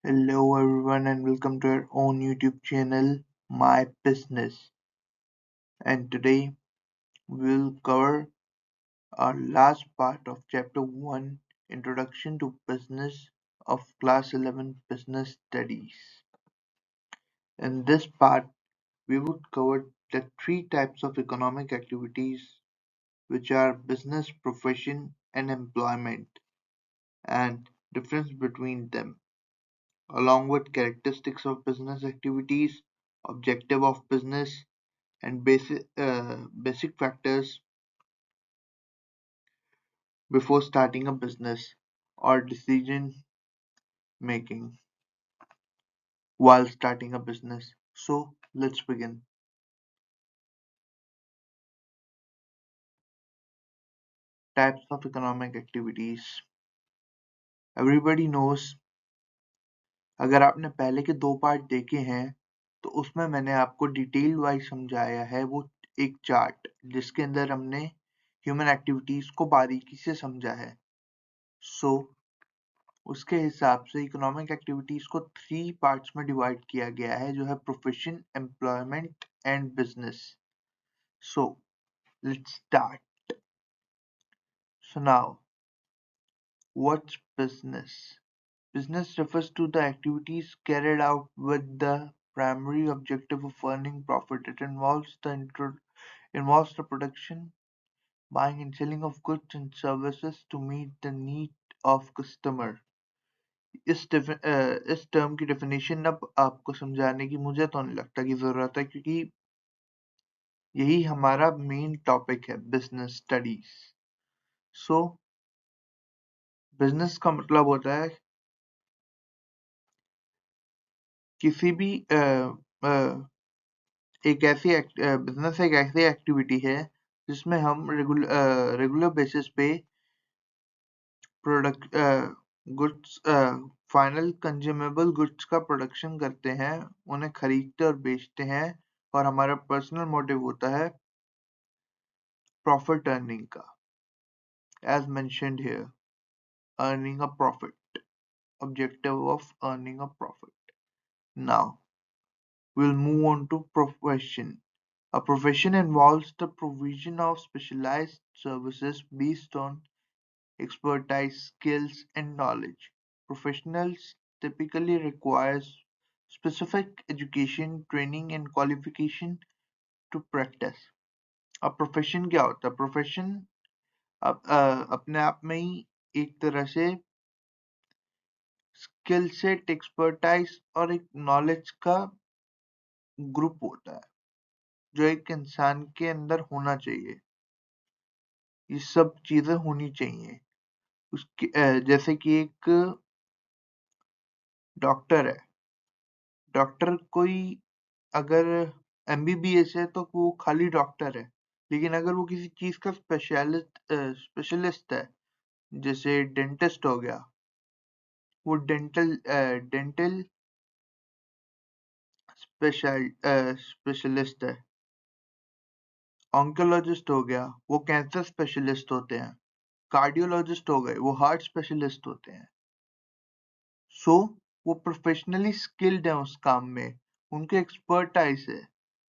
Hello everyone and welcome to our own YouTube channel, My Business. And today we'll cover our last part of Chapter 1, Introduction to Business of Class 11 Business Studies. In this part, we would cover the three types of economic activities which are business, profession, and employment, and difference between them, along with characteristics of business activities, objective of business, and basic factors before starting a business or decision making while starting a business. So let's begin. Types of economic activities. Everybody knows, अगर आपने पहले के 2 part देखे हैं तो उसमें मैंने आपको डिटेल वाइज समझाया है वो एक चार्ट जिसके अंदर हमने ह्यूमन एक्टिविटीज को बारीकी से समझा है। सो उसके हिसाब से इकोनॉमिक एक्टिविटीज को 3 पार्ट्स में डिवाइड किया गया है जो है profession, employment and business. So let's start. So now what's business? Business refers to the activities carried out with the primary objective of earning profit. It involves the production, buying and selling of goods and services to meet the need of customer. इस term की definition अब आपको समझाने की मुझे तो नहीं लगता कि जरूरत है क्योंकि यही हमारा मेन टॉपिक है बिजनेस स्टडीज। सो बिजनेस का मतलब होता है किसी भी बिजनेस एक ऐसी एक्टिविटी है जिसमें हम रेगुलर बेसिस पे product goods final consumable goods का प्रोडक्शन करते हैं, उन्हें खरीदते और बेचते हैं और हमारा पर्सनल मोटिव होता है प्रॉफिट अर्निंग का। As mentioned here, earning a profit, objective of earning a profit. Now we'll move on to profession. A profession involves the provision of specialized services based on expertise, skills, and knowledge. Professionals typically requires specific education, training, and qualification to practice. अब profession क्या होता है? Profession अपने आप में ही एक तरह से स्किल सेट, एक्सपर्टाइज और एक नॉलेज का ग्रुप होता है जो एक इंसान के अंदर होना चाहिए। ये सब चीजें होनी चाहिए उसके जैसे कि एक डॉक्टर है। डॉक्टर कोई अगर एमबीबीएस है तो वो खाली डॉक्टर है, लेकिन अगर वो किसी चीज का स्पेशलिस्ट है जैसे डेंटिस्ट हो गया, वो डेंटल स्पेशलिस्ट है। ऑन्कोलॉजिस्ट हो गया, वो कैंसर स्पेशलिस्ट होते हैं। कार्डियोलॉजिस्ट हो गए, वो हार्ट स्पेशलिस्ट होते हैं। सो वो प्रोफेशनली स्किल्ड है उस काम में, उनको एक्सपर्टाइज है,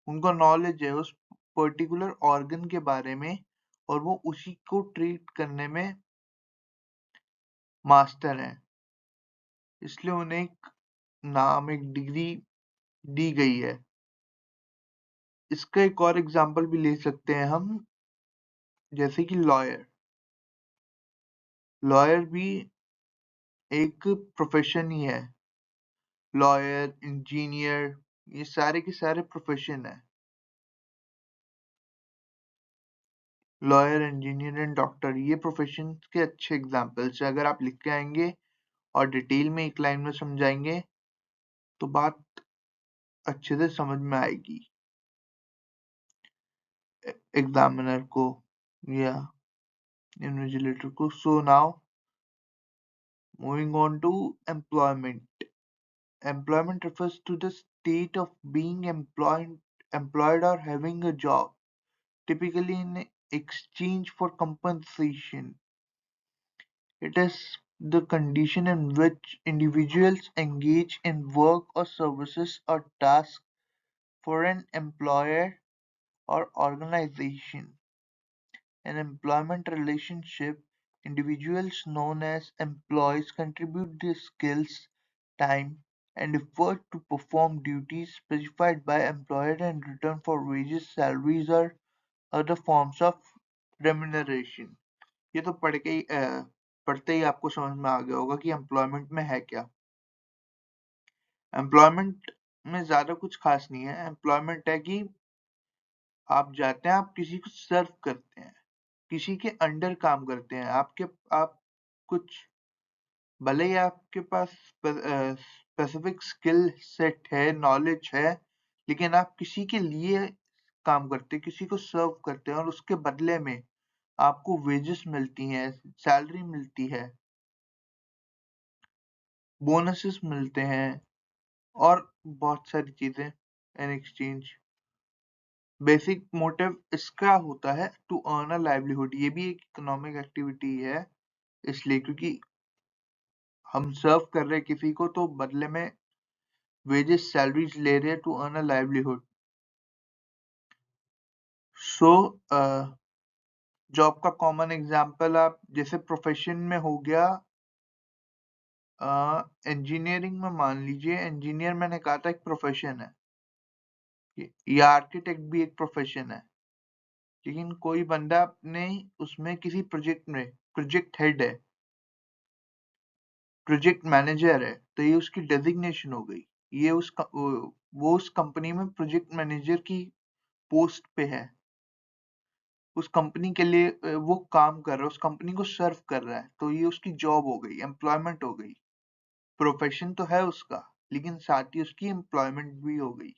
उनको नॉलेज है उस पर्टिकुलर ऑर्गन के बारे में और वो उसी को ट्रीट करने में मास्टर हैं, इसलिए उन्हें एक नाम, एक डिग्री दी गई है। इसका एक और एग्जांपल भी ले सकते हैं हम, जैसे कि लॉयर। लॉयर भी एक प्रोफेशन ही है। लॉयर, इंजीनियर, ये सारे के सारे प्रोफेशन है। लॉयर, इंजीनियर एंड डॉक्टर, ये प्रोफेशन के अच्छे एग्जाम्पल्स है। अगर आप लिख के आएंगे और डिटेल में एक लाइन में समझाएंगे तो बात अच्छे से समझ में आएगी एग्जामिनर को या इन्विजिलेटर को। So now moving on to employment. Employment refers to the state of being employed or having a job, typically in exchange for compensation. It is the condition in which individuals engage in work or services or tasks for an employer or organization. In employment relationship, individuals known as employees contribute their skills, time, and effort to perform duties specified by employer in return for wages, salaries, or other forms of remuneration. ये तो पढ़ते ही आपको समझ में आ गया होगा कि employment में है क्या। एम्प्लॉयमेंट में ज्यादा कुछ खास नहीं है। एम्प्लॉयमेंट है कि आप जाते हैं, आप किसी को सर्व करते हैं, किसी के अंडर काम करते हैं। आप कुछ भले ही आपके पास स्पेसिफिक स्किल सेट है, नॉलेज है, लेकिन आप किसी के लिए काम करते हैं, किसी को सर्व करते हैं और उसके बदले में आपको वेजेस मिलती हैं, सैलरी मिलती है, बोनसेस मिलते हैं और बहुत सारी चीजें इन एक्सचेंज। बेसिक मोटिव इसका होता है टू अर्न अ लाइवलीहुड। ये भी एक इकोनॉमिक एक्टिविटी है, इसलिए क्योंकि हम सर्व कर रहे हैं किसी को, तो बदले में वेजेस सैलरीज ले रहे हैं to earn a livelihood. So job का कॉमन एग्जांपल आप जैसे प्रोफेशन में हो गया, इंजीनियरिंग में मान लीजिए, इंजीनियर मैंने कहा था एक प्रोफेशन है, या आर्किटेक्ट भी एक प्रोफेशन है। लेकिन कोई बंदा अपने उसमें किसी प्रोजेक्ट में प्रोजेक्ट हेड है, प्रोजेक्ट मैनेजर है, तो ये उसकी डेजिग्नेशन हो गई। ये वो उस कंपनी में प्रोजेक्ट मैनेजर की पोस्ट पे है, उस कंपनी के लिए वो काम कर रहा है, उस कंपनी को सर्व कर रहा है, तो ये उसकी जॉब हो गई, एम्प्लॉयमेंट हो गई। प्रोफेशन तो है उसका, लेकिन साथ ही उसकी एम्प्लॉयमेंट भी हो गई।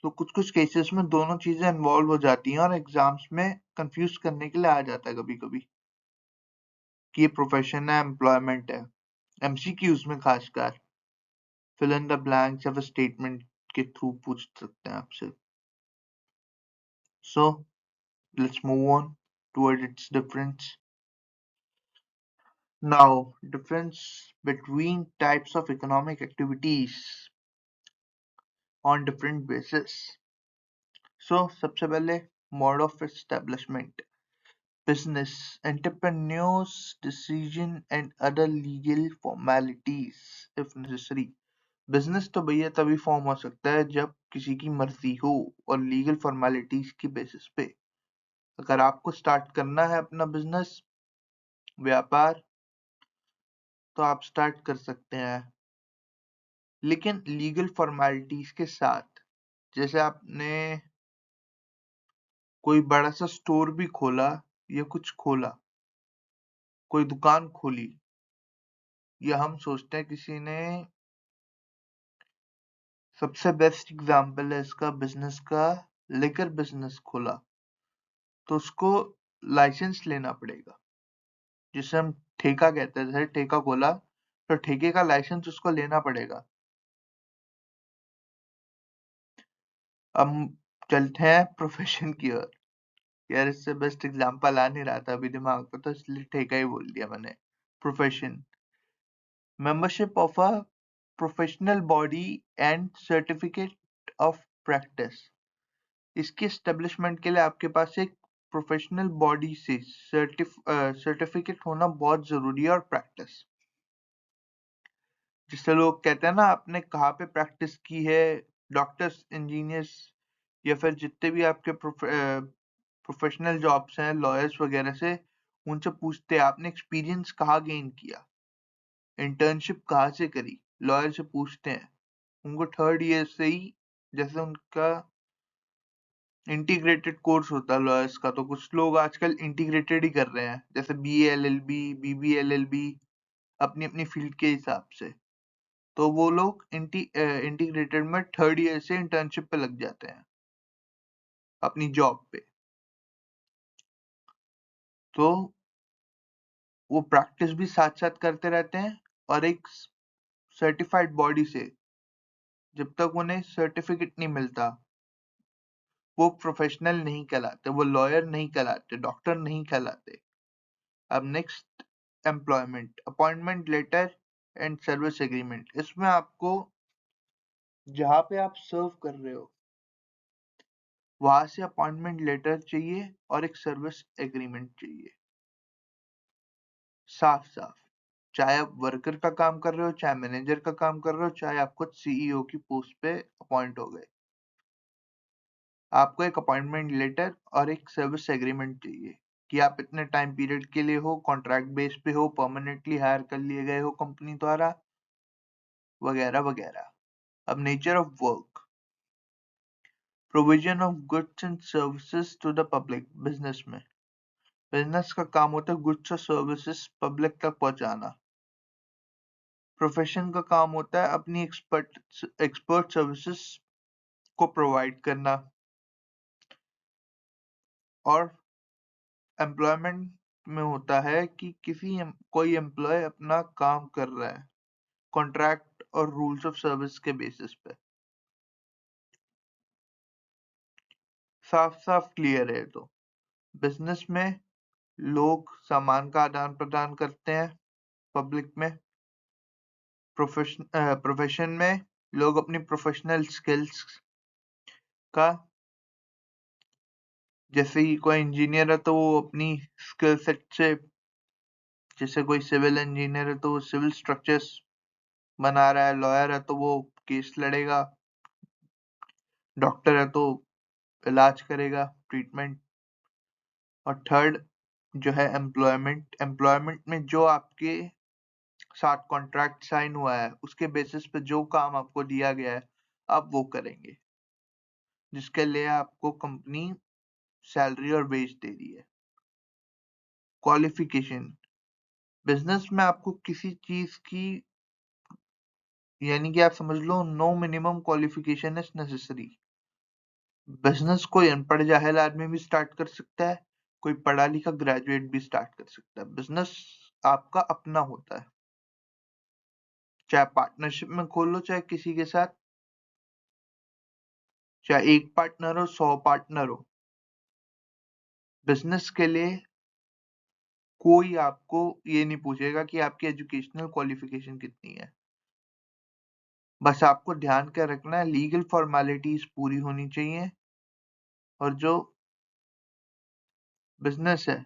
तो कुछ कुछ केसेस में दोनों चीजें इन्वॉल्व हो जाती हैं और एग्जाम्स में कंफ्यूज करने के लिए आ जाता है कभी कभी कि ये प्रोफेशन है, एम्प्लॉयमेंट है। एमसीक्यूज में खासकर फिल इन द ब्लैंक्स या फिर स्टेटमेंट के थ्रू पूछ सकते हैं आपसे। सो let's move on toward it's difference. Now, difference between types of economic activities on different basis. So, सबसे पहले mode of establishment, business, entrepreneurs, decision and other legal formalities if necessary. Business तो भैया तभी form हो सकता है जब किसी की मर्जी हो और लीगल फॉर्मेलिटीज की बेसिस पे। अगर आपको स्टार्ट करना है अपना बिजनेस, व्यापार, तो आप स्टार्ट कर सकते हैं, लेकिन लीगल फॉर्मेलिटीज के साथ। जैसे आपने कोई बड़ा सा स्टोर भी खोला या कुछ खोला, कोई दुकान खोली, या हम सोचते हैं किसी ने, सबसे बेस्ट एग्जांपल है इसका बिजनेस का, लिकर बिजनेस खोला, तो उसको लाइसेंस लेना पड़ेगा, जिसे हम ठेका कहते हैं। जैसे ठेका खोला तो ठेके का लाइसेंस उसको लेना पड़ेगा। अब चलते हैं प्रोफेशन की ओर। यार इससे बेस्ट एग्जांपल आ नहीं रहा था अभी दिमाग में, तो इसलिए ठेका ही बोल दिया मैंने। Profession, membership of a professional body and certificate of practice। इसकी एस्टेब्लिशमेंट के लिए आपके पास एक प्रोफेशनल बॉडी से सर्टिफिकेट होना बहुत जरूरी है, और प्रैक्टिस, जिससे लोग कहते हैं ना आपने कहाँ पे प्रैक्टिस की है। डॉक्टर्स, इंजीनियर्स या फिर जितने भी आपके प्रोफेशनल जॉब्स हैं, लॉयर्स वगैरह से, उनसे पूछते हैं आपने एक्सपीरियंस कहाँ गेन किया, इंटर्नशिप कहाँ से करी। लॉयर से पूछते हैं, उनको थर्ड ईयर से ही, जैसे उनका इंटीग्रेटेड कोर्स होता है लॉयर्स का, तो कुछ लोग आजकल इंटीग्रेटेड ही कर रहे हैं, जैसे बीए एलएलबी, बीबी एलएलबी, अपनी अपनी फील्ड के हिसाब से। तो वो लोग इंटीग्रेटेड में थर्ड ईयर से इंटर्नशिप पे लग जाते हैं, अपनी जॉब पे। तो वो प्रैक्टिस भी साथ साथ करते रहते हैं, और एक सर्टिफाइड बॉडी से जब तक उन्हें सर्टिफिकेट नहीं मिलता, वो प्रोफेशनल नहीं कहलाते, वो लॉयर नहीं कहलाते, डॉक्टर नहीं कहलाते। अब next employment, appointment letter and service agreement. इसमें आपको जहां पे आप सर्व कर रहे हो वहां से अपॉइंटमेंट लेटर चाहिए और एक सर्विस एग्रीमेंट चाहिए, साफ साफ। चाहे आप वर्कर का काम कर रहे हो, चाहे मैनेजर का काम कर रहे हो, चाहे आप खुद सीईओ की पोस्ट पे अपॉइंट हो गए, आपको एक अपॉइंटमेंट लेटर और एक सर्विस एग्रीमेंट चाहिए कि आप इतने टाइम पीरियड के लिए हो, कॉन्ट्रैक्ट बेस पे हो, परमानेंटली हायर कर लिए गए हो कंपनी द्वारा, वगैरह वगैरह। अब nature of work, provision of goods and services to the public. Business का काम होता है गुड्स और सर्विसेज पब्लिक तक पहुंचाना। प्रोफेशन का काम होता है अपनी एक्सपर्ट सर्विसेज को प्रोवाइड करना। और एम्प्लॉयमेंट में होता है कि कोई एम्प्लॉय अपना काम कर रहा है कॉन्ट्रैक्ट और रूल्स ऑफ सर्विस के बेसिस पे। साफ साफ क्लियर है। तो बिजनेस में लोग सामान का आदान प्रदान करते हैं पब्लिक में। प्रोफेशन में लोग अपनी प्रोफेशनल स्किल्स का, जैसे कि कोई इंजीनियर है तो वो अपनी स्किल सेट से, जैसे कोई सिविल इंजीनियर है तो वो सिविल स्ट्रक्चर्स बना रहा है, लॉयर है तो वो केस लड़ेगा, डॉक्टर है तो इलाज करेगा, ट्रीटमेंट। और थर्ड जो है एम्प्लॉयमेंट, एम्प्लॉयमेंट में जो आपके साथ कॉन्ट्रैक्ट साइन हुआ है उसके बेसिस पे जो काम आपको दिया गया है आप वो करेंगे, जिसके लिए आपको कंपनी सैलरी और वेज दे रही है। क्वालिफिकेशन, बिजनेस में आपको किसी चीज की, यानी कि आप समझ लो no minimum qualification is necessary. Business कोई अनपढ़ जाहिल आदमी भी स्टार्ट कर सकता है, कोई पढ़ा लिखा ग्रेजुएट भी स्टार्ट कर सकता है। बिजनेस आपका अपना होता है, चाहे पार्टनरशिप में खोल लो, चाहे किसी के साथ, चाहे एक पार्टनर हो 100 पार्टनर हो। बिजनेस के लिए कोई आपको ये नहीं पूछेगा कि आपकी एजुकेशनल क्वालिफिकेशन कितनी है। बस आपको ध्यान क्या रखना है, लीगल फॉर्मेलिटीज पूरी होनी चाहिए और जो बिजनेस है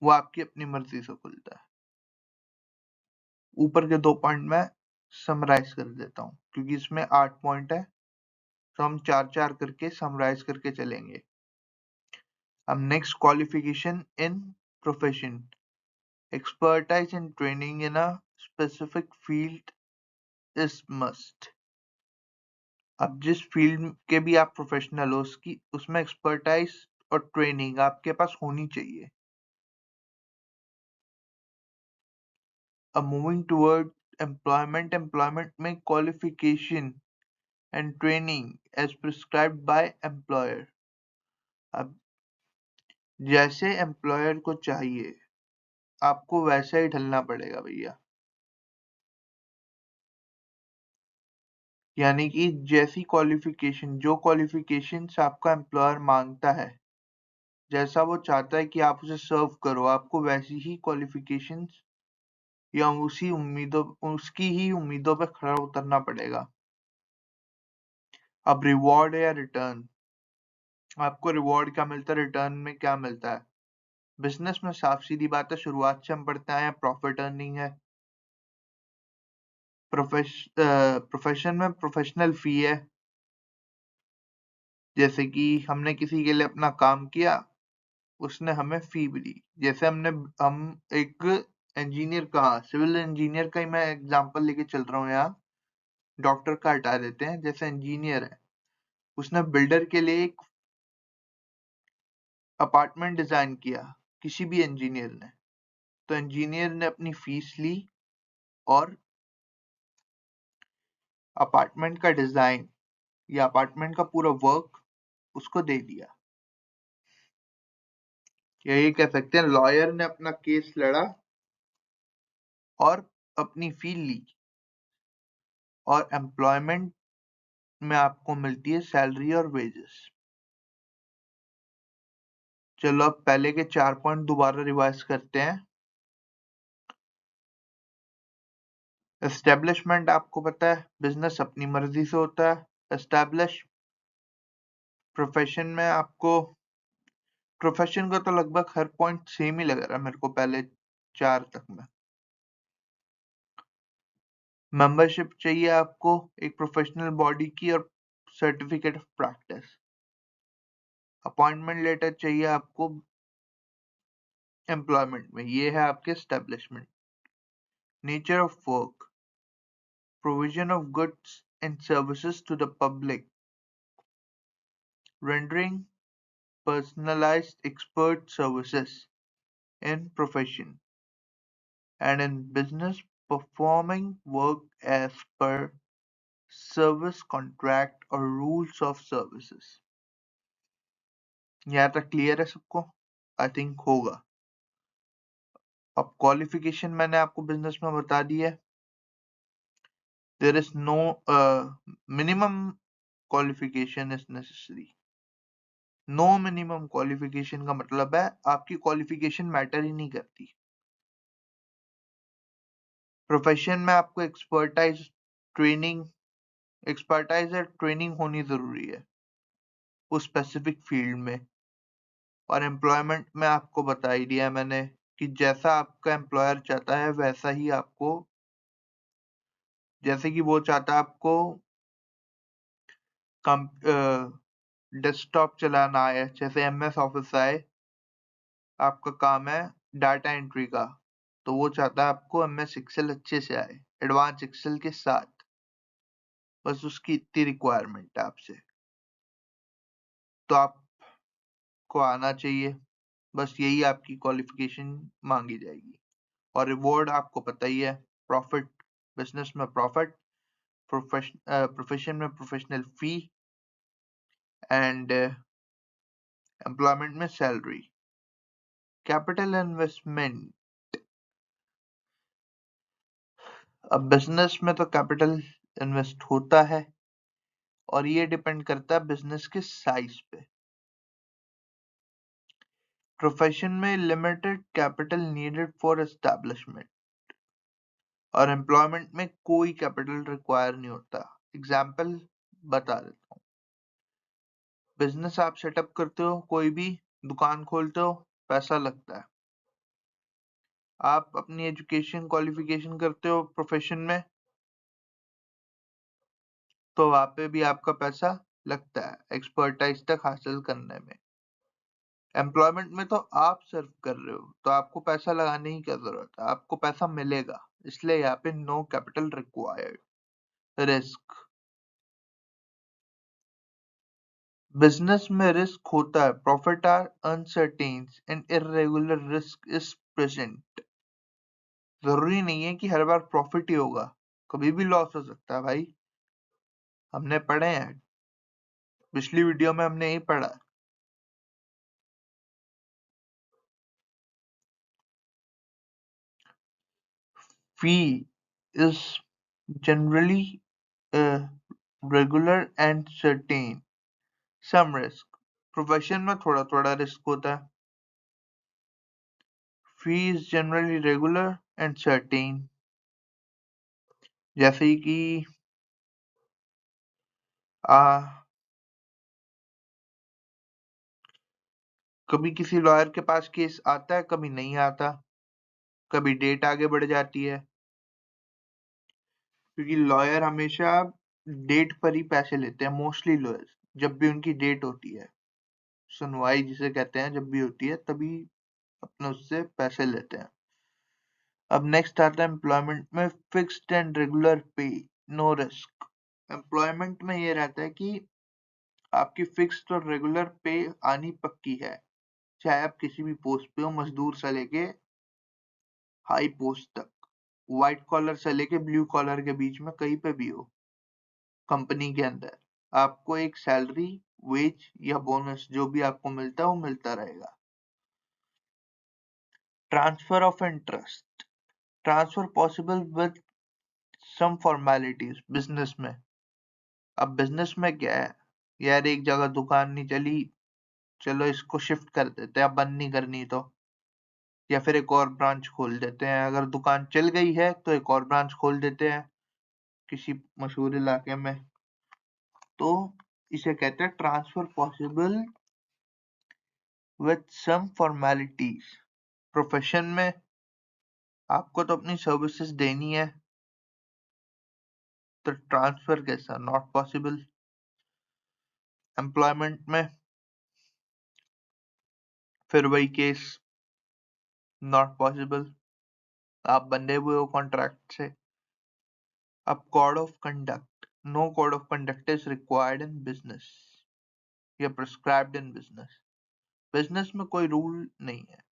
वो आपकी अपनी मर्जी से खुलता है। ऊपर के 2 पॉइंट मैं समराइज कर देता हूँ क्योंकि इसमें 8 पॉइंट है, तो हम 4-4 करके समराइज करके चलेंगे। अब next, qualification in profession, expertise and training in a specific field is must। अब जिस फील्ड के भी आप प्रोफेशनल हो उसमें एक्सपर्टाइज और ट्रेनिंग आपके पास होनी चाहिए। अब मूविंग टुवर्ड एम्प्लॉयमेंट, एम्प्लॉयमेंट में qualification and training as prescribed by employer. अब जैसे एम्प्लॉयर को चाहिए आपको वैसा ही ढलना पड़ेगा भैया, यानी कि जैसी क्वालिफिकेशन, जो क्वालिफिकेशंस आपका एम्प्लॉयर मांगता है, जैसा वो चाहता है कि आप उसे सर्व करो, आपको वैसी ही क्वालिफिकेशंस या उसकी ही उम्मीदों पे खरा उतरना पड़ेगा। अब रिवॉर्ड या रिटर्न, आपको रिवॉर्ड क्या मिलता है, रिटर्न में क्या मिलता है। बिजनेस में साफ सीधी बात है, शुरुआत से हम पढ़ते आए हैं प्रॉफिट अर्निंग है। प्रोफेशन में प्रोफेशनल फी है, जैसे कि हमने किसी के लिए अपना काम किया, उसने हमें फी भी दी। जैसे हम एक इंजीनियर का, सिविल इंजीनियर का ही मैं एग्जांपल लेके चल रहा हूँ यहाँ, डॉक्टर का हटा देते हैं। जैसे इंजीनियर है, उसने बिल्डर के लिए एक अपार्टमेंट डिजाइन किया, किसी भी इंजीनियर ने, तो इंजीनियर ने अपनी फीस ली और अपार्टमेंट का डिजाइन या अपार्टमेंट का पूरा वर्क उसको दे दिया। यही कह सकते हैं लॉयर ने अपना केस लड़ा और अपनी फी ली, और एम्प्लॉयमेंट में आपको मिलती है सैलरी और वेजेस। चलो अब पहले के 4 पॉइंट दोबारा रिवाइज करते हैं। एस्टेब्लिशमेंट आपको पता है बिजनेस अपनी मर्जी से होता है। एस्टैब्लिश प्रोफेशन में आपको प्रोफेशन का तो लगभग हर पॉइंट सेम ही लग रहा है मेरे को पहले 4 तक में। मेंबरशिप चाहिए आपको एक प्रोफेशनल बॉडी की और certificate of practice. Appointment letter चाहिए आपको एम्प्लॉयमेंट में, ये है आपके establishment. Nature of work, provision of goods and services to the public, rendering personalized expert services in profession and in business, performing work as per service contract or rules of services। यहाँ तक clear है सबको? I think होगा। अब qualification मैंने आपको business में बता दी है। There is no minimum qualification is necessary. No minimum qualification का मतलब है आपकी क्वालिफिकेशन मैटर ही नहीं करती। प्रोफेशन में आपको एक्सपर्टाइज और ट्रेनिंग होनी जरूरी है उस स्पेसिफिक फील्ड में। और एम्प्लॉयमेंट में आपको बता ही दिया मैंने कि जैसा आपका एम्प्लॉयर चाहता है वैसा ही आपको, जैसे कि वो चाहता है आपको डेस्कटॉप चलाना आए, जैसे एमएस ऑफिस आए, आपका काम है डाटा एंट्री का, तो वो चाहता है आपको एमएस एक्सेल अच्छे से आए, एडवांस एक्सेल के साथ। बस उसकी इतनी रिक्वायरमेंट है आपसे, तो आपको आना चाहिए। बस यही आपकी क्वालिफिकेशन मांगी जाएगी। और रिवॉर्ड आपको पता ही है, प्रॉफिट, बिजनेस में प्रॉफिट, प्रोफेशन में प्रोफेशनल फी एंड एम्प्लॉयमेंट में सैलरी। कैपिटल इन्वेस्टमेंट, अब बिजनेस में तो कैपिटल इन्वेस्ट होता है और ये डिपेंड करता है बिजनेस के साइज पे। प्रोफेशन में limited capital needed for establishment और एम्प्लॉयमेंट में कोई कैपिटल रिक्वायर नहीं होता। एग्जाम्पल बता देता हूँ। बिजनेस आप सेटअप करते हो, कोई भी दुकान खोलते हो, पैसा लगता है। आप अपनी एजुकेशन क्वालिफिकेशन करते हो प्रोफेशन में, तो वहां पे भी आपका पैसा लगता है एक्सपर्टाइज तक हासिल करने में। एम्प्लॉयमेंट में तो आप सर्व कर रहे हो, तो आपको पैसा लगाने की क्या जरूरत है, आपको पैसा मिलेगा, इसलिए यहाँ पे no capital required. Risk, business में रिस्क होता है, profit are uncertain and irregular risk is present. जरूरी नहीं है कि हर बार प्रॉफिट ही होगा, कभी भी लॉस हो सकता है भाई। हमने पढ़े हैं, पिछली वीडियो में हमने यही पढ़ा। Fee is generally regular and certain, some risk, profession में थोड़ा थोड़ा रिस्क होता है। Fee is generally regular and certain, जैसे कि कभी किसी लॉयर के पास केस आता है, कभी नहीं आता, कभी डेट आगे बढ़ जाती है, क्योंकि लॉयर हमेशा डेट पर ही पैसे लेते हैं। मोस्टली लॉयर्स जब भी उनकी डेट होती है, सुनवाई जिसे कहते हैं, जब भी होती है तभी अपने उससे पैसे लेते हैं। अब नेक्स्ट आता है एम्प्लॉयमेंट में, फिक्स्ड एंड रेगुलर पे, नो रिस्क। एम्प्लॉयमेंट में ये रहता है कि आपकी फिक्स्ड और रेगुलर पे आनी पक्की है, चाहे आप किसी भी पोस्ट पे हो, मजदूर से लेके हाई पोस्ट तक, व्हाइट कॉलर से लेके ब्लू कॉलर के बीच में कहीं पे भी हो कंपनी के अंदर, आपको एक सैलरी, वेज या बोनस जो भी आपको मिलता है वो मिलता रहेगा। Transfer of interest, transfer possible with some formalities business में। अब बिजनेस में क्या है यार, एक जगह दुकान नहीं चली, चलो इसको शिफ्ट कर देते हैं, अब बंद नहीं करनी तो या फिर एक और ब्रांच खोल देते हैं। अगर दुकान चल गई है तो एक और ब्रांच खोल देते हैं किसी मशहूर इलाके में। तो इसे कहते हैं transfer possible with some formalities. Profession में आपको तो अपनी सर्विसेज देनी है, तो ट्रांसफर कैसा, नॉट पॉसिबल। एम्प्लॉयमेंट में फिर वही केस, नॉट पॉसिबल, आप बंधे हुए हो कॉन्ट्रैक्ट से। अब code of conduct, no code of conduct is required in business या प्रिस्क्राइब्ड इन बिजनेस। बिजनेस में कोई रूल नहीं है,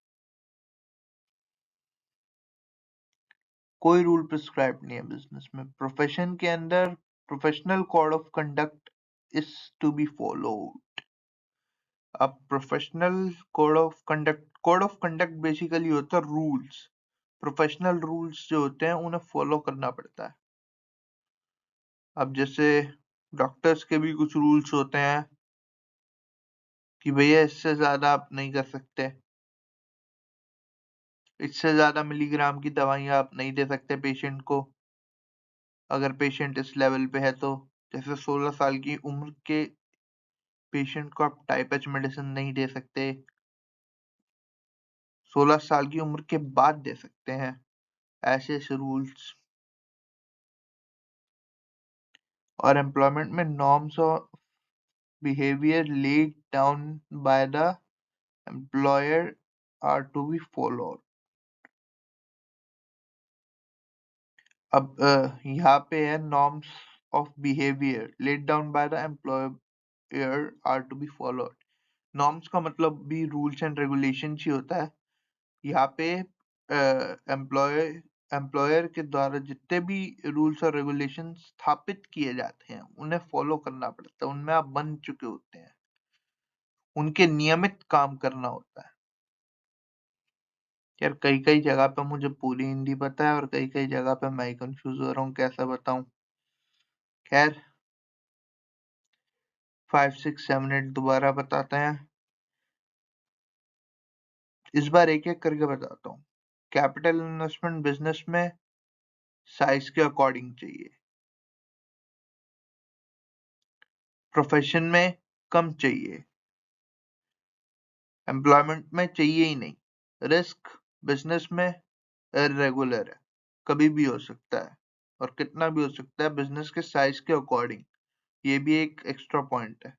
कोई रूल प्रिस्क्राइब नहीं है बिजनेस में। प्रोफेशन के अंदर professional code of conduct is to be followed. अब professional code of conduct basically होता है रूल्स। प्रोफेशनल रूल्स जो होते हैं उन्हें फॉलो करना पड़ता है। अब जैसे डॉक्टर्स के भी कुछ रूल्स होते हैं कि भैया इससे ज्यादा आप नहीं कर सकते, इससे ज्यादा मिलीग्राम की दवाइयां आप नहीं दे सकते पेशेंट को, अगर पेशेंट इस लेवल पे है तो। जैसे 16 साल की उम्र के पेशेंट को आप टाइप एच मेडिसिन नहीं दे सकते, 16 साल की उम्र के बाद दे सकते हैं, ऐसे ऐसे रूल्स। और एम्प्लॉयमेंट में नॉर्म्स और behaviour laid down by the employer are to be followed. अब यहाँ पे है norms of behaviour laid down by the employer are to be followed. Norms का मतलब भी रूल्स एंड रेगुलेशन ही होता है। यहाँ पे एम्प्लॉयर एम्प्लॉयर के द्वारा जितने भी रूल्स और रेगुलेशन स्थापित किए जाते हैं उन्हें फॉलो करना पड़ता है, उनमें आप बन चुके होते हैं, उनके नियमित काम करना होता है। यार कई कई जगह पे मुझे पूरी हिंदी पता है और कई कई जगह पे मैं ही कंफ्यूज हो रहा हूँ, कैसा बताऊं। खैर 5 6 7 8 दोबारा बताते हैं, इस बार एक एक करके बताता हूँ। कैपिटल इन्वेस्टमेंट बिजनेस में साइज के अकॉर्डिंग चाहिए, प्रोफेशन में कम चाहिए, एम्प्लॉयमेंट में चाहिए ही नहीं। रिस्क बिजनेस में इरेगुलर है, कभी भी हो सकता है और कितना भी हो सकता है बिजनेस के साइज के अकॉर्डिंग, ये भी एक एक्स्ट्रा पॉइंट है।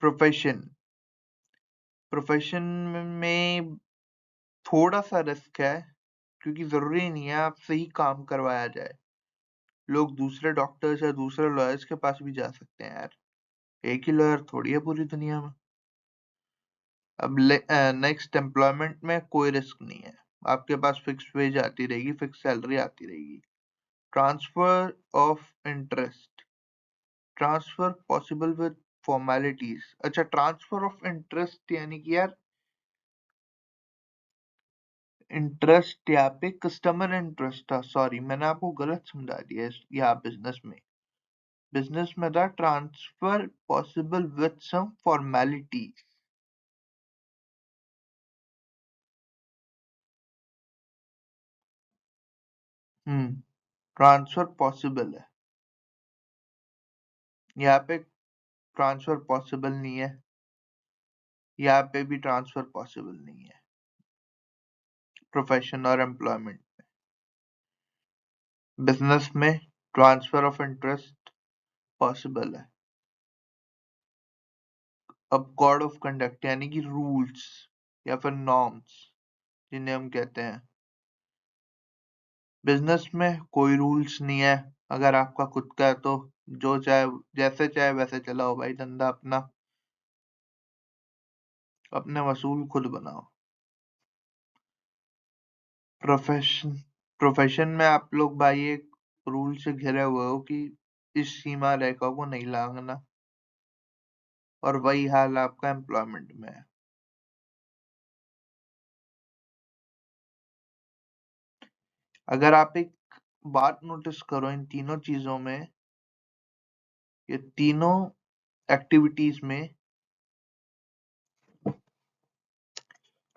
प्रोफेशन, प्रोफेशन में थोड़ा सा रिस्क है, क्योंकि जरूरी नहीं है आपसे ही काम करवाया जाए, लोग दूसरे डॉक्टर्स या दूसरे लॉयर्स के पास भी जा सकते हैं यार, एक ही लॉयर थोड़ी है पूरी दुनिया में। अब नेक्स्ट, एम्प्लॉयमेंट में कोई रिस्क नहीं है, आपके पास फिक्स वेज आती रहेगी, फिक्स सैलरी आती रहेगी। Transfer of interest, transfer possible with formalities. अच्छा, ट्रांसफर ऑफ इंटरेस्ट यानी कि यार इंटरेस्ट यहाँ पे कस्टमर इंटरेस्ट था, सॉरी मैंने आपको गलत समझा दिया। यहाँ बिजनेस में, बिजनेस में था transfer possible with some formalities. Transfer possible है, यहाँ पे ट्रांसफर पॉसिबल नहीं है, यहाँ पे भी ट्रांसफर पॉसिबल नहीं है। प्रोफेशन और एम्प्लॉयमेंट, बिजनेस में ट्रांसफर ऑफ इंटरेस्ट पॉसिबल है। अब कोड ऑफ कंडक्ट यानी कि रूल्स या फिर नॉर्म्स जिन्हें हम कहते हैं, बिजनेस में कोई रूल्स नहीं है, अगर आपका खुद का है तो जो चाहे जैसे चाहे वैसे चलाओ भाई, धंधा अपना, अपने वसूल खुद बनाओ। प्रोफेशन, प्रोफेशन में आप लोग भाई एक रूल से घिरे हुए हो कि इस सीमा रेखा को नहीं लांघना, और वही हाल आपका एम्प्लॉयमेंट में है। अगर आप एक बात नोटिस करो इन तीनों चीजों में, ये तीनों एक्टिविटीज में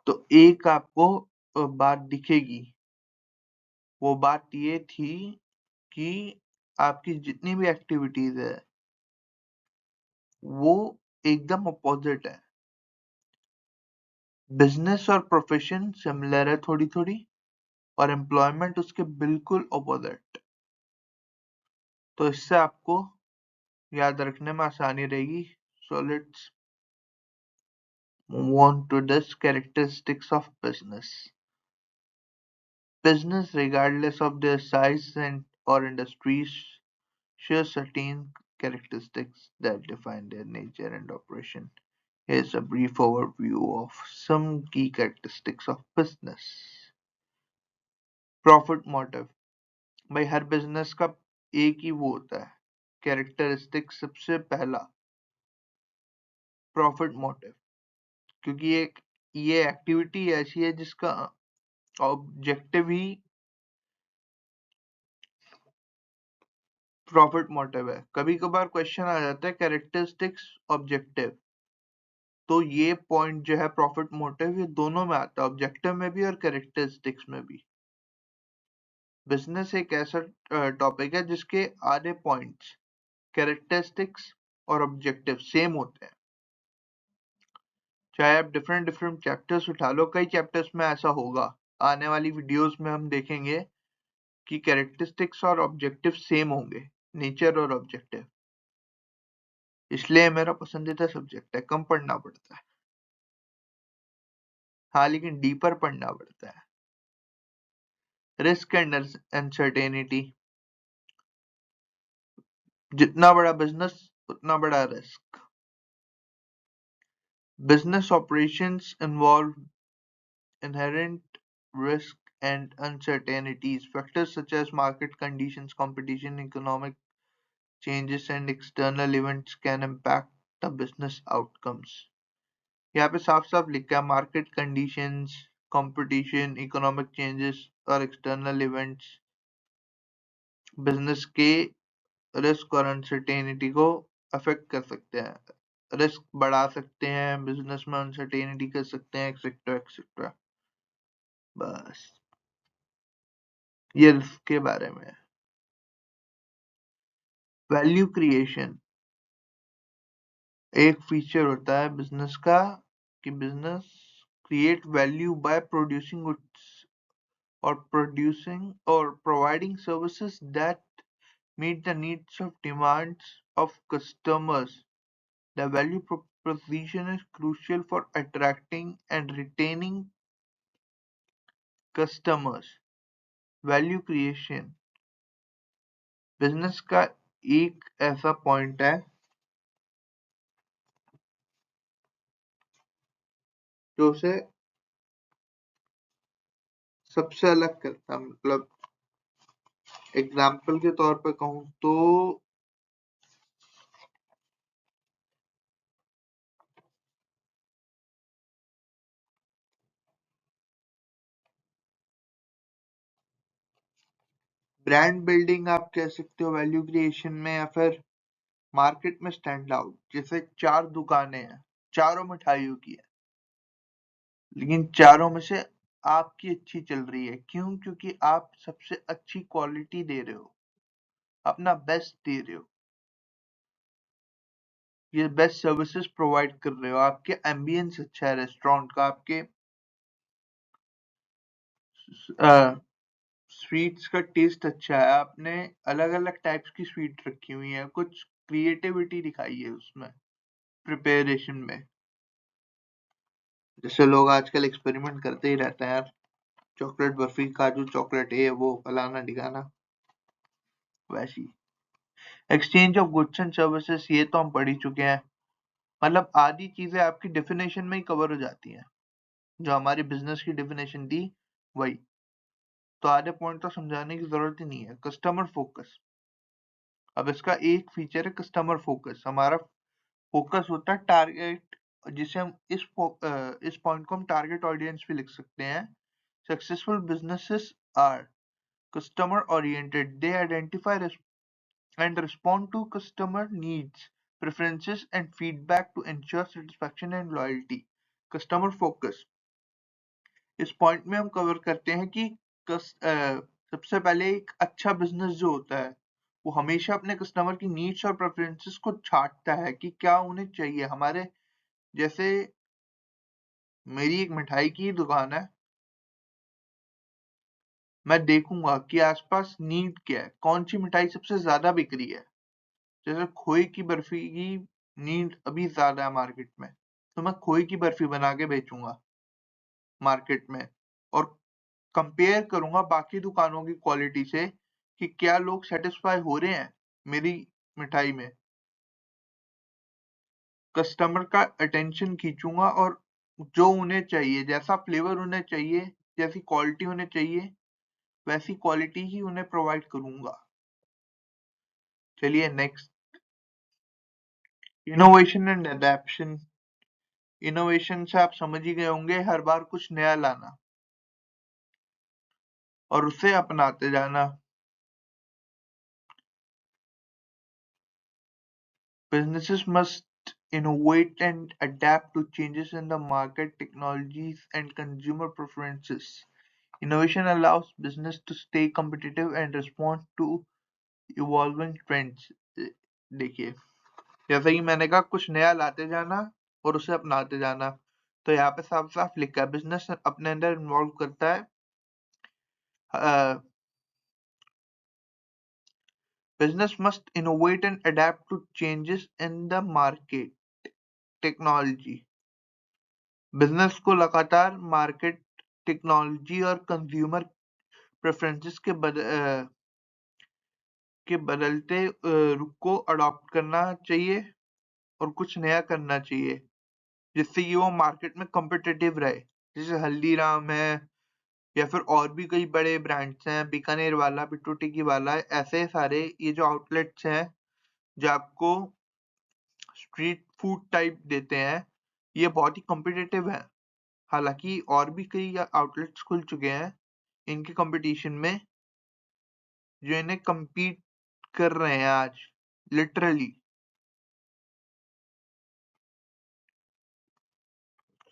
तो एक आपको बात दिखेगी, वो बात ये थी कि आपकी जितनी भी एक्टिविटीज है वो एकदम अपोजिट है। बिजनेस और प्रोफेशन सिमिलर है थोड़ी थोड़ी, और एम्प्लॉयमेंट उसके बिल्कुल अपोजिट। तो इससे आपको याद रखने में आसानी रहेगी। So let's move on to this characteristics of business. Business, regardless of their size and or industries, share certain characteristics that define their nature and operation. Here's a brief overview of some key characteristics of business. Profit motive. भाई हर business का एक ही वो होता है characteristic, सबसे पहला profit motive. क्योंकि ये एक्टिविटी ऐसी है जिसका ऑब्जेक्टिव ही प्रॉफिट मोटिव है। कभी कभार क्वेश्चन आ जाता है कैरेक्टरिस्टिक्स ऑब्जेक्टिव, तो ये पॉइंट जो है प्रॉफिट मोटिव, ये दोनों में आता है, ऑब्जेक्टिव में भी और कैरेक्टरिस्टिक्स में भी। बिजनेस एक ऐसा टॉपिक है जिसके आधे पॉइंट्स कैरेक्टरिस्टिक्स और ऑब्जेक्टिव सेम होते हैं। चाहे आप डिफरेंट डिफरेंट चैप्टर्स उठा लो, कई चैप्टर्स में ऐसा होगा। आने वाली वीडियोस में हम देखेंगे कि कैरेक्टरिस्टिक्स और ऑब्जेक्टिव सेम होंगे, नेचर और ऑब्जेक्टिव। इसलिए मेरा पसंदीदा सब्जेक्ट है, कम पढ़ना पड़ता है। हाँ, लेकिन डीपर पढ़ना पड़ता है। Risk and uncertainty. जितना बड़ा बिजनेस उतना बड़ा risk. Business operations involve inherent risk and uncertainties. Factors such as market conditions, competition, economic changes, and external events can impact the business outcomes. यहाँ पे साफ साफ लिखा है market conditions, competition, economic changes और एक्सटर्नल इवेंट्स बिजनेस के risk और uncertainty को अफेक्ट कर सकते हैं, रिस्क बढ़ा सकते हैं, बिजनेस में अनसर्टेनिटी कर सकते हैं, एक्सेट्रा एक्सेट्रा। बस ये रिस्क के बारे में है। वैल्यू क्रिएशन एक फीचर होता है बिजनेस का कि business create value by producing goods और providing services that meet the needs of demands of customers. The value proposition is crucial for attracting and retaining customers. Value creation business का एक ऐसा point है जो उसे सबसे अलग करता है। मतलब एग्जाम्पल के तौर पे कहूँ तो ब्रांड बिल्डिंग आप कह सकते हो वैल्यू क्रिएशन में, या फिर मार्केट में स्टैंड आउट। जैसे 4 दुकानें हैं, चारों मिठाइयों की है, लेकिन चारों में से आपकी अच्छी चल रही है। क्यों? क्योंकि आप सबसे अच्छी क्वालिटी दे रहे हो, अपना बेस्ट दे रहे हो, ये बेस्ट सर्विसेज प्रोवाइड कर रहे हो, आपके एम्बियंस अच्छा है रेस्टोरेंट का, आपके स्वीट्स का टेस्ट अच्छा है, आपने अलग अलग टाइप्स की स्वीट रखी हुई है, कुछ क्रिएटिविटी दिखाई है उसमें प्रिपरेशन में। जैसे लोग आजकल एक्सपेरिमेंट करते ही रहते हैं यार, चॉकलेट बर्फी, काजू चॉकलेट, ये वो फलाना ढिकाना। वैसी exchange of goods and services, ये तो हम पढ़ ही चुके हैं। मतलब आधी चीजें आपकी डेफिनेशन में ही कवर हो जाती हैं, जो हमारी बिजनेस की डेफिनेशन थी वही। तो आधे पॉइंट तो समझाने की जरूरत ही नहीं है। कस्टमर फोकस, अब इसका एक फीचर है कस्टमर फोकस। हमारा फोकस होता है टारगेट, जिसे हम इस पॉइंट को हम टारगेट ऑडियंस भी लिख सकते हैं। Successful businesses are customer oriented. They identify and respond to customer needs, preferences, and feedback to ensure satisfaction and loyalty. Customer focus. इस पॉइंट में हम कवर करते हैं कि सबसे पहले एक अच्छा बिजनेस जो होता है वो हमेशा अपने कस्टमर की नीड्स और प्रेफरेंसेस को छांटता है कि क्या उन्हें चाहिए। हमारे जैसे मेरी एक मिठाई की दुकान है, मैं देखूंगा कि आसपास नीड क्या है, कौन सी मिठाई सबसे ज्यादा बिक रही है। जैसे खोए की बर्फी की नीड अभी ज्यादा है मार्केट में, तो मैं खोए की बर्फी बना के बेचूंगा मार्केट में, और कंपेयर करूंगा बाकी दुकानों की क्वालिटी से कि क्या लोग सेटिस्फाई हो रहे हैं मेरी मिठाई में। कस्टमर का अटेंशन खींचूंगा और जो उन्हें चाहिए, जैसा फ्लेवर उन्हें चाहिए, जैसी क्वालिटी उन्हें चाहिए, वैसी क्वालिटी ही उन्हें प्रोवाइड करूंगा। चलिए next, innovation and adaptation. Innovation से आप समझ ही गए होंगे, हर बार कुछ नया लाना और उसे अपनाते जाना। Businesses must innovate and adapt to changes in the market, technologies, and consumer preferences. Innovation allows business to stay competitive and respond to evolving trends. देखिए, जैसा कि मैंने कहा, कुछ नया लाते जाना और उसे अपनाते जाना। तो यहाँ पे साफ साफ लिखा है, बिजनेस अपने अंदर इन्वॉल्व करता है, business must innovate and adapt to changes in the market, technology। Business को लगातार मार्केट, टेक्नोलॉजी और कंज्यूमर प्रेफरेंसेस के बदलते रुख को अडॉप्ट करना चाहिए और कुछ नया करना चाहिए, जिससे कि वो मार्केट में कॉम्पिटिटिव रहे। जैसे हल्दीराम है, या फिर और भी कई बड़े ब्रांड्स हैं, बीकानेर वाला, बिट्टू टिक्की वाला, ऐसे सारे ये जो आउटलेट्स हैं जो आपको स्ट्रीट फूड टाइप देते हैं, ये बहुत ही कॉम्पिटिटिव है। हालांकि और भी कई आउटलेट्स खुल चुके हैं इनके कंपटीशन में, जो इन्हें compete कर रहे हैं आज लिटरली।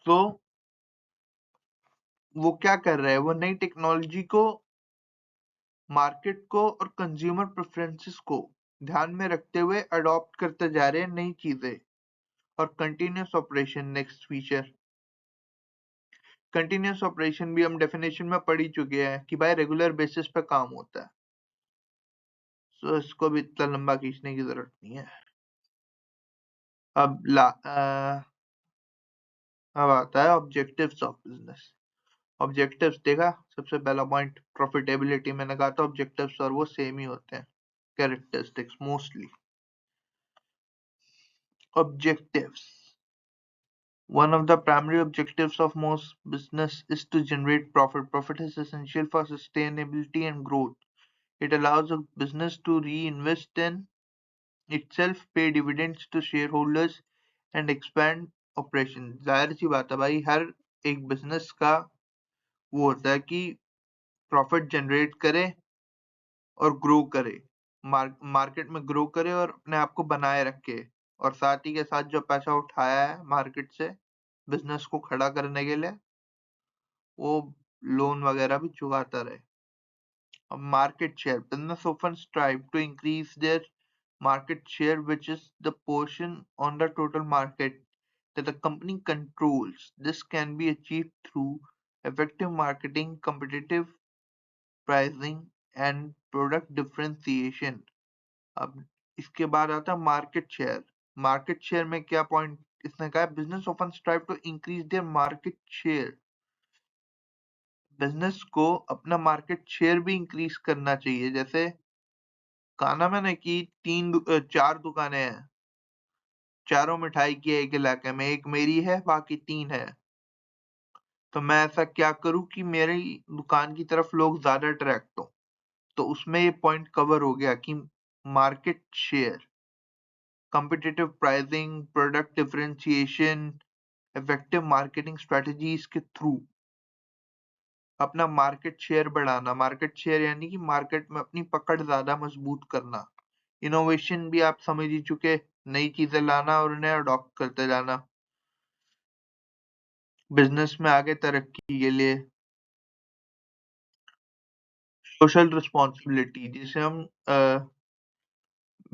तो वो क्या कर रहे हैं, वो नई टेक्नोलॉजी को, मार्केट को और कंज्यूमर प्रेफरेंसेस को ध्यान में रखते हुए अडॉप्ट करते जा रहे हैं नई चीजें। और continuous operation next feature. Continuous operation भी हम डेफिनेशन में पढ़ ही चुके हैं कि भाई रेगुलर बेसिस पे काम होता है, तो इसको भी इतना लंबा खींचने की जरूरत नहीं है। अब अब आता है ऑब्जेक्टिव्स ऑफ बिजनेस। ऑब्जेक्टिव्स देखा, सबसे पहला पॉइंट प्रॉफिटेबिलिटी। मैंने कहा था ऑब्जेक्टिव्स और वो सेम ही होते हैं, characteristics mostly. Objectives. One of the primary objectives of most business is to generate profit. Profit is essential for sustainability and growth. It allows a business to reinvest in itself, pay dividends to shareholders, and expand operations. जाहिर सी बात है भाई, हर एक business का वो होता है कि प्रॉफिट जनरेट करे और ग्रो करे, मार्केट में ग्रो करे और अपने आप को बनाए रखे, और साथ ही के साथ जो पैसा उठाया है मार्केट से बिजनेस को खड़ा करने के लिए, वो लोन वगैरह भी चुकाता रहे। Market share. Business often strive to increase their market share, which is the portion on the total market that the company controls. This can be achieved through effective marketing, competitive pricing, and product differentiation. अब इसके बाद आता है market share. Market share में क्या point इसने कहा है, business often strive to increase their market share. Business को अपना मार्केट शेयर भी इंक्रीज करना चाहिए। जैसे कहा ना मैंने कि 4 दुकानें हैं, चारों मिठाई की एक इलाके में, एक मेरी है, बाकी 3 है। तो मैं ऐसा क्या करूं कि मेरी दुकान की तरफ लोग ज्यादा अट्रैक्ट हो। तो उसमें ये पॉइंट कवर हो गया कि market share, competitive pricing, product differentiation, effective marketing strategies के थ्रू अपना मार्केट शेयर बढ़ाना। मार्केट शेयर यानी कि मार्केट में अपनी पकड़ ज्यादा मजबूत करना। इनोवेशन भी आप समझ ही चुके, नई चीजें लाना और उन्हें अडॉप्ट करते जाना बिजनेस में आगे तरक्की के लिए। सोशल रिस्पॉन्सिबिलिटी, जिसे हम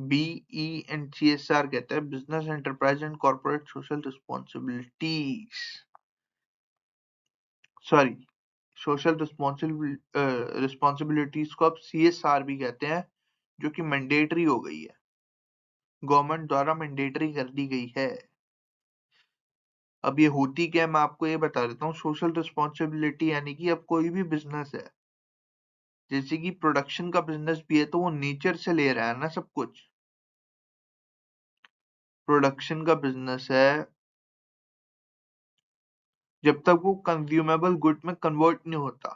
BENCSR कहते हैं, business enterprise and corporate social responsibilities, sorry, social responsibilities को अब CSR भी कहते हैं, जो कि मैंडेटरी हो गई है, गवर्नमेंट द्वारा मैंडेटरी कर दी गई है। अब ये होती क्या है, मैं आपको ये बता देता हूँ। सोशल रिस्पॉन्सिबिलिटी यानी कि अब कोई भी बिजनेस है, जैसे कि प्रोडक्शन का बिजनेस भी है, तो वो नेचर से ले रहा है ना सब कुछ। प्रोडक्शन का बिजनेस है, जब तक वो कंज्यूमेबल गुड में कन्वर्ट नहीं होता,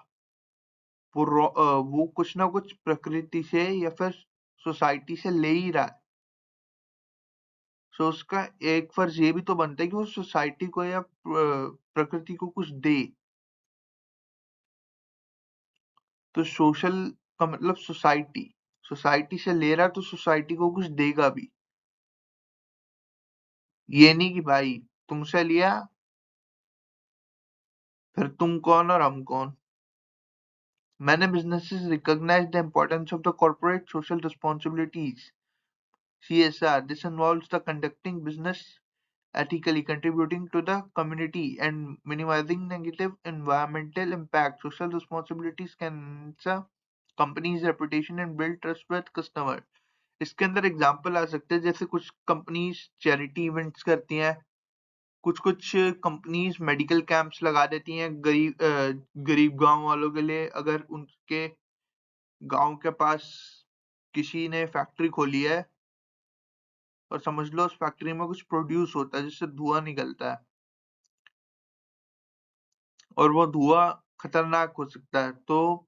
वो कुछ ना कुछ प्रकृति से या फिर सोसाइटी से ले ही रहा है। सो उसका एक फर्ज ये भी तो बनता है कि वो सोसाइटी को या प्रकृति को कुछ दे। तो सोशल का मतलब सोसाइटी, सोसाइटी से ले रहा तो सोसाइटी को कुछ देगा भी। ये नहीं कि भाई तुमसे लिया फिर तुम कौन और हम कौन। Many businesses recognize the importance of the corporate social responsibilities (CSR). This involves the conducting business ethically, contributing to the community, and minimizing negative environmental impact. Social responsibilities can enhance a company's reputation and build trust with customer. इसके अंदर example आ सकते हैं, जैसे कुछ companies charity events करती हैं, कुछ कुछ कंपनीज मेडिकल कैंप्स लगा देती हैं गरीब गांव वालों के लिए। अगर उनके गांव के पास किसी ने फैक्ट्री खोली है और समझ लो उस फैक्ट्री में कुछ प्रोड्यूस होता है जिससे धुआं निकलता है, और वो धुआं खतरनाक हो सकता है, तो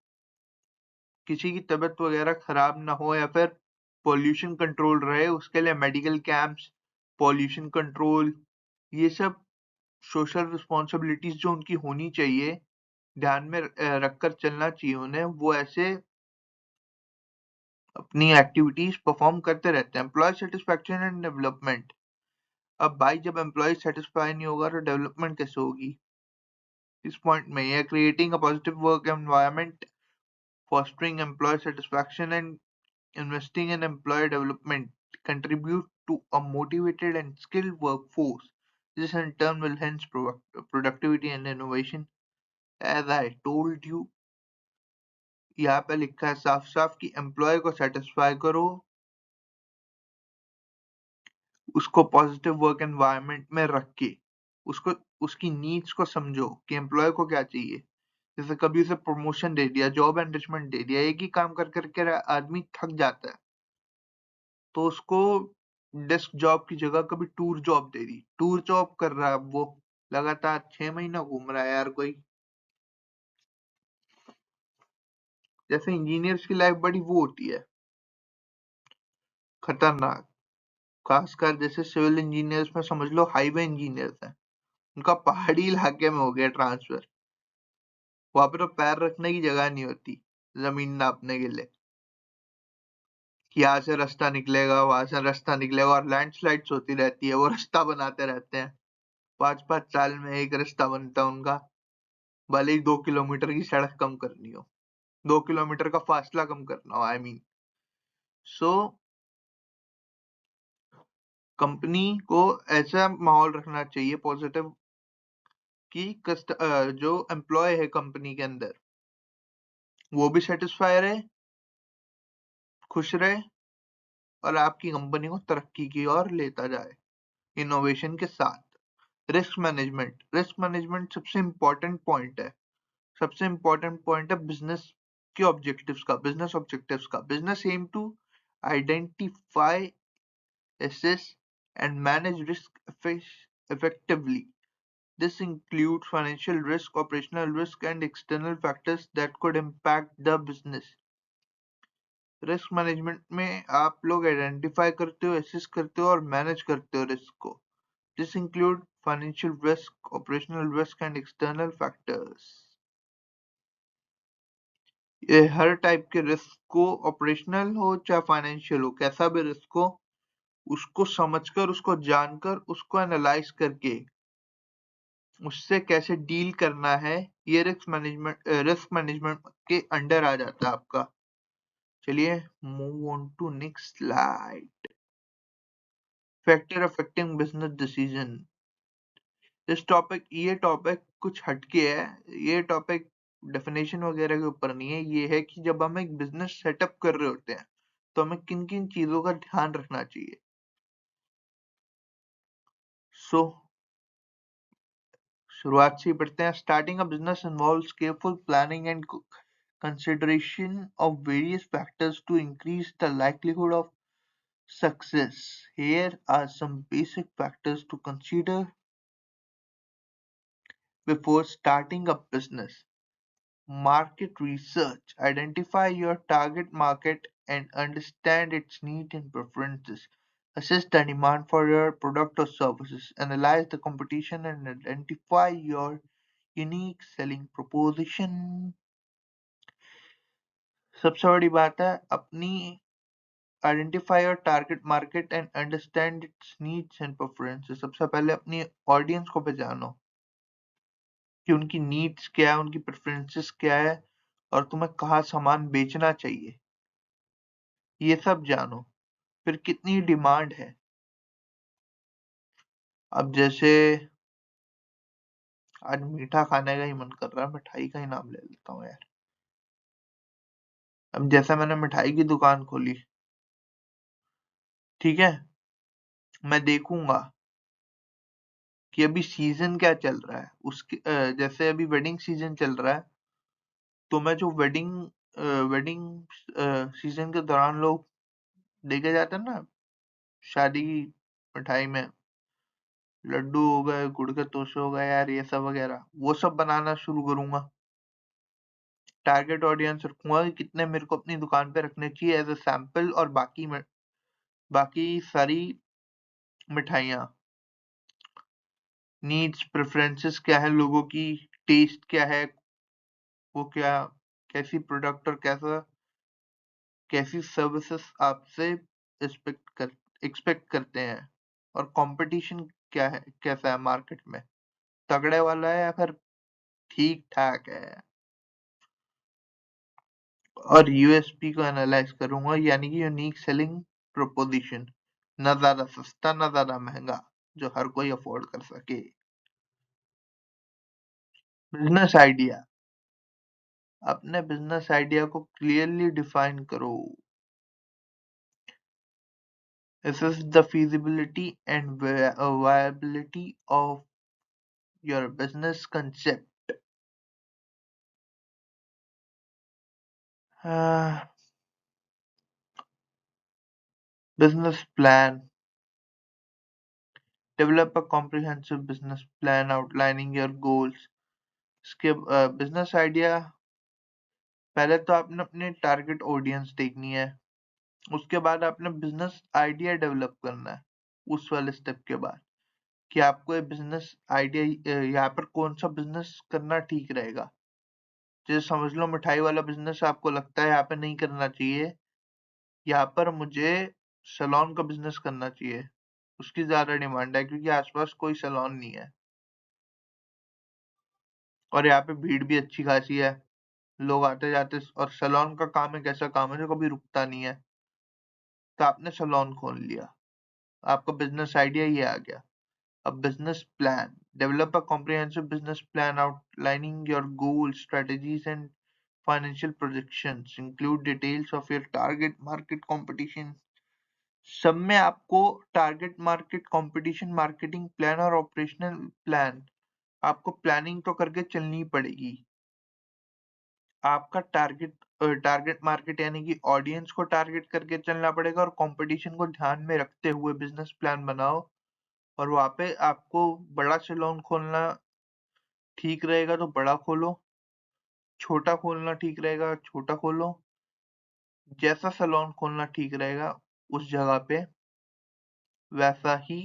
किसी की तबीयत वगैरह खराब ना हो या फिर पॉल्यूशन कंट्रोल रहे, उसके लिए मेडिकल कैंप्स, पॉल्यूशन कंट्रोल, ये सब सोशल रिस्पॉन्सिबिलिटीज जो उनकी होनी चाहिए, ध्यान में रखकर चलना चाहिए उन्हें। वो ऐसे अपनी एक्टिविटीज परफॉर्म करते रहते हैं। Employee satisfaction and development. अब भाई जब एम्प्लॉय सेटिस्फाई नहीं होगा तो डेवलपमेंट कैसे होगी? इस पॉइंट में ये creating a positive work environment, fostering employee satisfaction and investing in employee development contribute to a motivated and skilled workforce. This in turn will enhance productivity and innovation. As I told you, यहाँ पे लिखा है साफ साफ कि employ को satisfy करो, उसको पॉजिटिव वर्क एनवायरनमेंट में रख के, उसको उसकी नीड्स को समझो कि एम्प्लॉय को क्या चाहिए। जैसे कभी उसे प्रमोशन दे दिया, जॉब एनरिचमेंट दे दिया, एक ही काम कर करके आदमी थक जाता है, तो उसको डेस्क जॉब की जगह कभी टूर जॉब दे दी, टूर जॉब कर रहा है वो लगातार 6 महीना घूम रहा है यार कोई। जैसे इंजीनियर्स की लाइफ बड़ी वो होती है खतरनाक, खासकर जैसे सिविल इंजीनियर्स में समझ लो हाईवे इंजीनियर्स हैं, उनका पहाड़ी इलाके में हो गया ट्रांसफर, वहां पे तो पैर रखने की जगह नहीं होती जमीन नापने के लिए, यहाँ से रास्ता निकलेगा वहां से रास्ता निकलेगा, और लैंडस्लाइड्स होती रहती है, वो रास्ता बनाते रहते हैं, 5-5 साल में एक रास्ता बनता है उनका, भले ही 2 किलोमीटर की सड़क कम करनी हो, 2 किलोमीटर का फासला कम करना हो, आई मीन। सो कंपनी को ऐसा माहौल रखना चाहिए पॉजिटिव कि जो एम्प्लॉय है कंपनी के अंदर वो भी सेटिस्फाई रहे, खुश रहे, और आपकी कंपनी को तरक्की की ओर लेता जाए इनोवेशन के साथ। रिस्क मैनेजमेंट सबसे इम्पोर्टेंट पॉइंट है, सबसे इम्पोर्टेंट पॉइंट है बिजनेस ऑब्जेक्टिव्स का। Business aim to identify, assess, and manage risk effectively. This includes financial risk, operational risk, and external factors that could impact the business. Risk management में आप लोग identify करते हो, assess करते हो और मैनेज करते हो रिस्क को। This include financial risk, operational risk and external factors. ये हर टाइप के रिस्क को, ऑपरेशनल हो चाहे फाइनेंशियल हो, कैसा भी रिस्क हो, उसको समझकर, उसको जानकर, उसको एनालाइज करके उससे कैसे डील करना है, ये रिस्क मैनेजमेंट के अंडर आ जाता है आपका। चलिए move on to next slide. Factor affecting business decision. ये टॉपिक कुछ हटके है। ये टॉपिक डेफिनेशन वगैरह के ऊपर नहीं है। ये है कि जब हम एक बिजनेस सेटअप कर रहे होते हैं तो हमें किन किन चीजों का ध्यान रखना चाहिए। सो शुरुआत से ही पढ़ते हैं। Starting a business involves careful planning and consideration of various factors to increase the likelihood of success. Here are some basic factors to consider before starting a business. Market research. Identify your target market and understand its needs and preferences. Assess the demand for your product or services. Analyze the competition and identify your unique selling proposition. सबसे बड़ी बात है अपनी identify your target market and understand its needs and preferences. सबसे पहले अपनी audience को पहचानो कि उनकी नीड्स क्या है, उनकी प्रेफरेंसेस क्या है और तुम्हें कहाँ सामान बेचना चाहिए, ये सब जानो। फिर कितनी डिमांड है। अब जैसे आज मीठा खाने का ही मन कर रहा है, मिठाई का ही नाम ले लेता हूँ यार। अब जैसे मैंने मिठाई की दुकान खोली, ठीक है, मैं देखूंगा कि अभी सीजन क्या चल रहा है उसके जैसे अभी वेडिंग सीजन चल रहा है तो मैं जो वेडिंग सीजन के दौरान लोग देखे जाते हैं ना शादी की मिठाई में लड्डू हो गए, गुड़ के तोशे हो गए यार, ये सब वगैरह, वो सब बनाना शुरू करूंगा। टारगेट ऑडियंस रखूंगा कि कितने मेरे को अपनी दुकान पे रखने चाहिए एज ए सैंपल, और बाकी सारी मिठाइयाँ। नीड्स प्रेफरेंसेस क्या है लोगों की, टेस्ट क्या है, वो क्या कैसी प्रोडक्ट और कैसी सर्विसेज आपसे एक्सपेक्ट करते हैं, और कंपटीशन क्या है, कैसा है मार्केट में, तगड़े वाला है या फिर ठीक ठाक है। और यूएसपी को एनालाइज करूंगा, यानी कि यूनिक सेलिंग प्रोपोजिशन, ना ज्यादा सस्ता ना ज्यादा महंगा, जो हर कोई अफोर्ड कर सके। Business idea. अपने बिजनेस आइडिया को क्लियरली डिफाइन करो। Assess the feasibility and viability of your business concept. Business plan. Develop a comprehensive business plan outlining your goals. इसके बिजनेस आइडिया, पहले तो आपने अपने टारगेट ऑडियंस देखनी है, उसके बाद आपने बिजनेस आइडिया डेवलप करना है। उस वाले स्टेप के बाद कि आपको ये बिजनेस आइडिया यहाँ पर कौन सा बिजनेस करना ठीक रहेगा। जैसे समझ लो मिठाई वाला बिजनेस आपको लगता है यहाँ पे नहीं करना चाहिए, यहाँ पर मुझे सैलून का बिजनेस करना चाहिए, उसकी ज्यादा डिमांड है क्योंकि आसपास कोई सैलून नहीं है और यहाँ पे भीड़ भी अच्छी खासी है, लोग आते जाते, और सैलून का काम एक ऐसा काम है जो कभी रुकता नहीं है। तो आपने सैलून खोल लिया, आपका बिजनेस आइडिया ये आ गया। अब business plan. Develop a comprehensive business plan outlining your goals, strategies and financial projections, include details of your target market competition। सब में आपको target market, competition, marketing plan और ऑपरेशनल प्लान, आपको प्लानिंग तो करके चलनी पड़ेगी। आपका टारगेट मार्केट यानी कि ऑडियंस को टारगेट करके चलना पड़ेगा, और कंपटीशन को ध्यान में रखते हुए बिजनेस प्लान बनाओ। और वहां पे आपको बड़ा सैलून खोलना ठीक रहेगा तो बड़ा खोलो, छोटा खोलना ठीक रहेगा छोटा खोलो, जैसा सैलून खोलना ठीक रहेगा उस जगह पे वैसा ही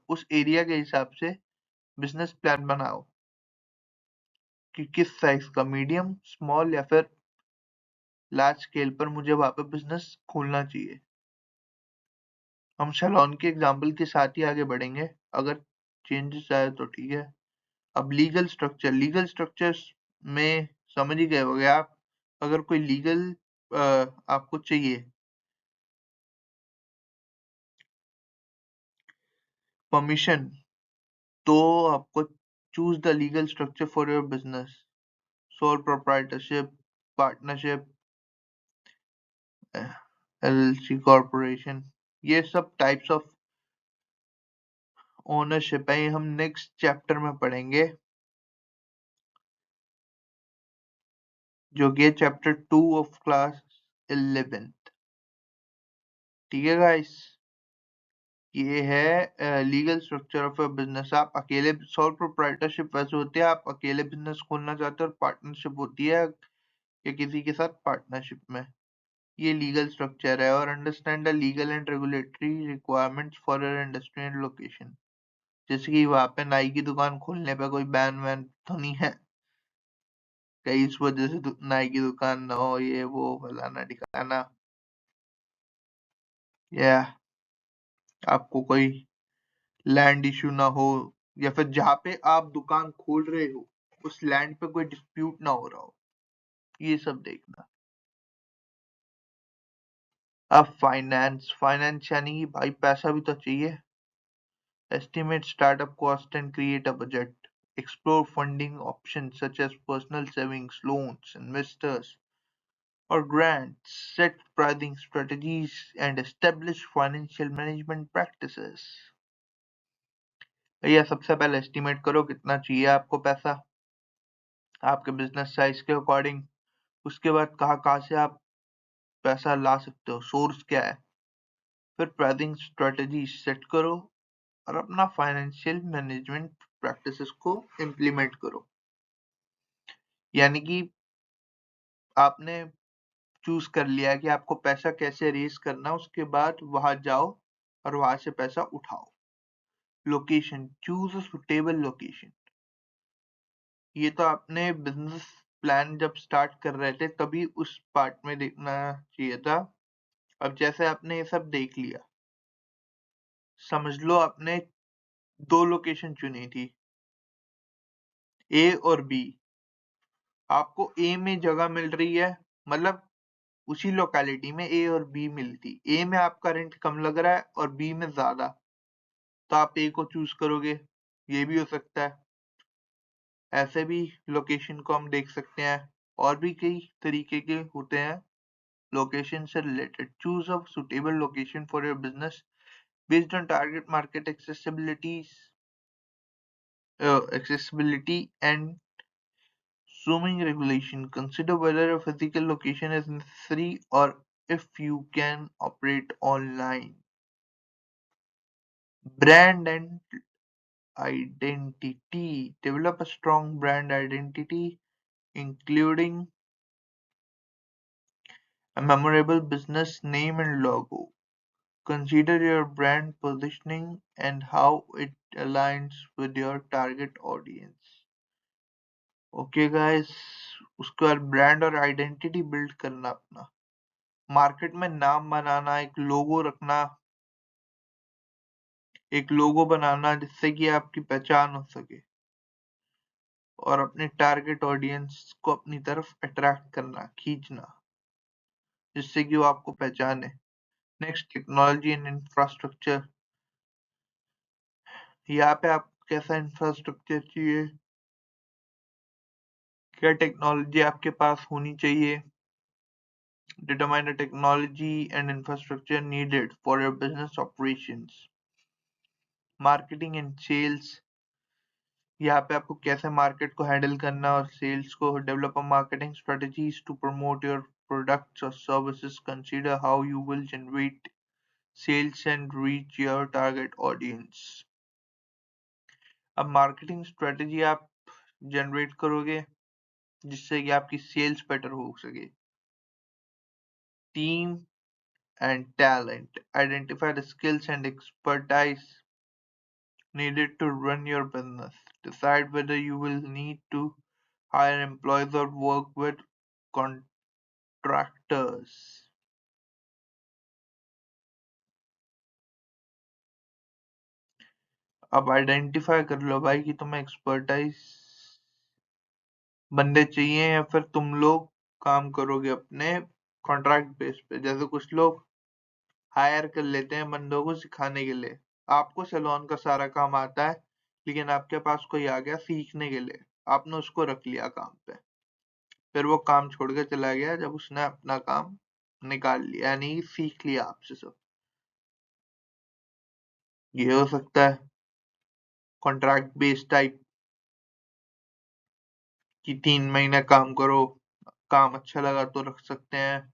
उस एरिया के हिसाब से बिजनेस प्लान बनाओ कि किस साइज का, मीडियम, स्मॉल या फिर लार्ज स्केल पर मुझे वहां पे बिजनेस खोलना चाहिए। हम सैलून के एग्जांपल के साथ ही आगे बढ़ेंगे, अगर चेंजेस आए तो ठीक है। अब लीगल स्ट्रक्चर्स में समझ ही गए होगे आप। अगर कोई लीगल आपको चाहिए परमिशन, तो आपको choose the legal structure for your business, sole proprietorship, partnership, LLC, corporation, ये सब टाइप्स ऑफ ओनरशिप है। हम नेक्स्ट चैप्टर में पढ़ेंगे, जो कि चैप्टर 2 ऑफ क्लास 11th। ठीक है गाइस, ये है legal structure of a business. आप अकेले सोल प्रोप्राइटरशिप वैसे होती है, आप अकेले बिजनेस खोलना चाहते हो, और पार्टनरशिप होती है या किसी के साथ पार्टनरशिप में। ये लीगल स्ट्रक्चर है। और understand the legal and regulatory requirements for your industry and location. जैसे कि वहां पे नाई की दुकान खोलने पे कोई बैन वैन तो नहीं है कहीं इस वजह से नाई की दुकान ना हो, ये वो फलाना ठिकाना, या आपको कोई लैंड इशू ना हो, या फिर जहाँ पे आप दुकान खोल रहे हो उस लैंड पे कोई डिस्प्यूट ना हो रहा हो, ये सब देखना। अब फाइनेंस, फाइनेंस यानी कि भाई पैसा भी तो चाहिए। Estimate startup cost and create a budget. Explore funding options such as personal savings, loans, investors, or grants. Set pricing strategies and establish financial management practices. भैया सबसे पहले एस्टिमेट करो कितना चाहिए आपको पैसा, आपके बिजनेस साइज के अकॉर्डिंग। उसके बाद कहाँ कहाँ से आप पैसा ला सकते हो, सोर्स क्या है। फिर प्राइसिंग स्ट्रेटजी सेट करो और अपना फाइनेंशियल मैनेजमेंट प्रैक्टिसेस को इम्प्लीमेंट करो। यानी कि आपने चूज कर लिया है कि आपको पैसा कैसे रेज करना, उसके बाद वहां जाओ और वहां से पैसा उठाओ। Location, choose a suitable location. ये तो आपने बिजनेस प्लान जब स्टार्ट कर रहे थे तभी उस पार्ट में देखना चाहिए था। अब जैसे आपने ये सब देख लिया, समझ लो आपने दो लोकेशन चुनी थी, ए और बी। आपको ए में जगह मिल रही है, मतलब उसी लोकेलिटी में ए और बी मिलती, ए में आपका रेंट कम लग रहा है और बी में ज्यादा, तो आप ए को चूज करोगे। ये भी हो सकता है, ऐसे भी लोकेशन को हम देख सकते हैं। और भी कई तरीके के होते हैं लोकेशन से related. Choose a suitable location for your business based on target market accessibility and zooming regulation. Consider whether a physical location is necessary or if you can operate online. Brand and identity. Develop a strong brand identity, including a memorable business name and logo. Consider your brand positioning and how it aligns with your target audience. Okay guys, उसके बाद brand और identity build करना अपना, market में नाम बनाना, एक लोगो बनाना जिससे कि आपकी पहचान हो सके, और अपने टारगेट ऑडियंस को अपनी तरफ अट्रैक्ट करना, खींचना, जिससे कि वो आपको पहचाने। Next, technology and infrastructure. यहाँ पे आपको कैसा इंफ्रास्ट्रक्चर चाहिए, क्या टेक्नोलॉजी आपके पास होनी चाहिए। Determine the technology and infrastructure needed for your business operations. Marketing and sales, यहाँ पे आपको कैसे मार्केट को हैंडल करना और सेल्स को। Develop marketing strategies to promote your products और services. Consider how you will generate sales and reach your target audience. अब मार्केटिंग स्ट्रेटजी आप जनरेट करोगे जिससे कि आपकी सेल्स बेटर हो सके। Team and talent, identify the skills and expertise needed to run your business. Decide whether you will need to hire employees or work with contractors. अब identify कर लो भाई कि तुम्हें एक्सपर्टाइज बंदे चाहिए या फिर तुम लोग काम करोगे अपने कॉन्ट्रैक्ट बेस पे। जैसे कुछ लोग हायर कर लेते हैं बंदों को सिखाने के लिए। आपको सैलून का सारा काम आता है, लेकिन आपके पास कोई आ गया सीखने के लिए, आपने उसको रख लिया काम पे, फिर वो काम छोड़ के चला गया जब उसने अपना काम निकाल लिया, यानी सीख लिया आपसे सब। ये हो सकता है कॉन्ट्रैक्ट बेस्ड टाइप, कि 3 महीने काम करो, काम अच्छा लगा तो रख सकते हैं,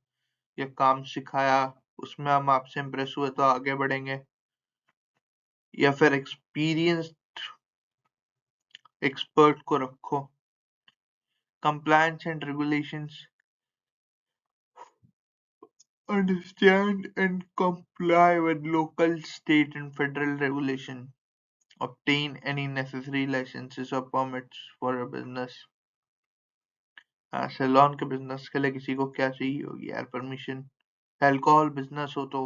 या काम सिखाया उसमें हम आपसे इम्प्रेस हुए तो आगे बढ़ेंगे, या फिर एक्सपीरियंस एक्सपर्ट को रखो। Compliance and regulations: understand and comply with local, state and federal regulation. Obtain any necessary licenses or permits for a business. हाँ, सैलून के बिजनेस के लिए किसी को क्या चाहिए होगी यार, परमिशन। अल्कोहल बिजनेस हो तो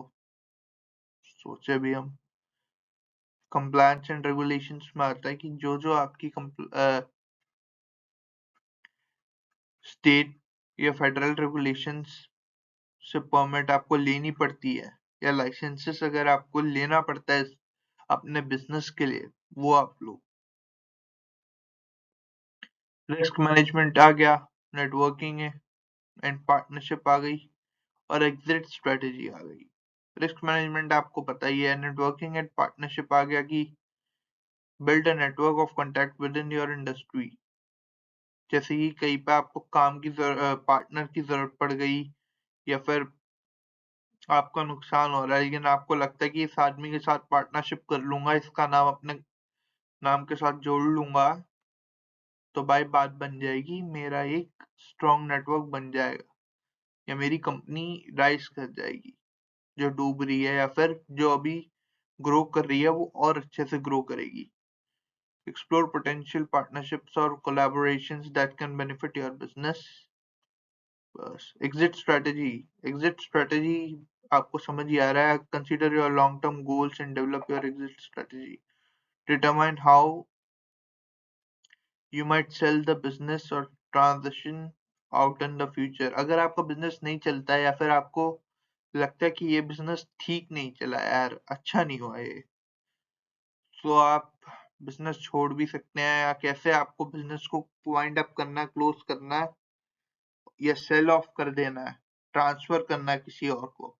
सोचे भी हम। कंप्लायंस एंड रेगुलेशंस में आता है कि जो जो आपकी स्टेट या फेडरल रेगुलेशंस से परमिट आपको लेनी पड़ती है, या लाइसेंसेस अगर आपको लेना पड़ता है अपने बिजनेस के लिए, वो आप लो। रिस्क मैनेजमेंट आ गया, नेटवर्किंग एंड पार्टनरशिप आ गई, और एग्जिट स्ट्रेटेजी आ गई। रिस्क मैनेजमेंट आपको पता ही है, नेटवर्किंग एंड पार्टनरशिप आ गया कि build a network of contact with in your industry. जैसे कि कहीं पे आपको काम की पार्टनर की जरूरत पड़ गई, या फिर आपका नुकसान हो रहा है, लेकिन आपको लगता है कि इस आदमी के साथ पार्टनरशिप कर लूंगा, इसका नाम अपने नाम के साथ जोड़ लूंगा, तो भाई बात बन जाएगी, मेरा एक स्ट्रॉन्ग नेटवर्क बन जाएगा, या मेरी कंपनी राइज कर जाएगी जो डूब रही है, या फिर जो अभी ग्रो कर रही है वो और अच्छे से ग्रो करेगी। एक्सप्लोर पोटेंशियल पार्टनरशिप्स और collaborations that can benefit your business. बस। एग्जिट स्ट्रेटेजी आपको समझ ही आ रहा है। Consider your long term goals and develop your exit strategy. Determine how you might sell the business or transition out in the future। अगर आपका business नहीं चलता है, या फिर आपको लगता है कि ये बिजनेस ठीक नहीं चला यार, अच्छा नहीं हुआ ये, तो आप बिजनेस छोड़ भी सकते हैं, या कैसे आपको बिजनेस को वाइंड अप करना है, क्लोज करना है, या सेल ऑफ कर देना है, ट्रांसफर करना है किसी और को,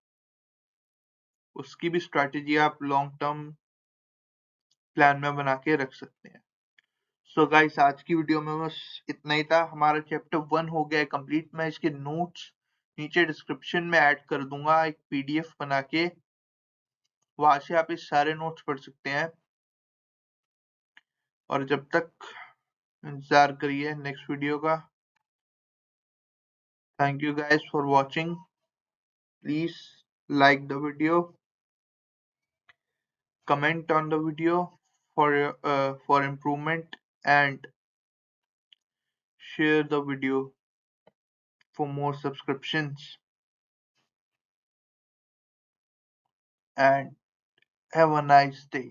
उसकी भी स्ट्रैटेजी आप लॉन्ग टर्म प्लान में बना के रख सकते हैं। सो गाइस, आज की वीडियो में बस इतना ही था। हमारा चैप्टर 1 हो गया है कंप्लीट। मैं इसके नोट्स नीचे डिस्क्रिप्शन में ऐड कर दूंगा एक पीडीएफ बना के, वहां से आप इस सारे नोट्स पढ़ सकते हैं। और जब तक इंतजार करिए नेक्स्ट वीडियो का। Thank you guys for watching. Please like the video, comment on the video for improvement, and share the video for more subscriptions, and have a nice day.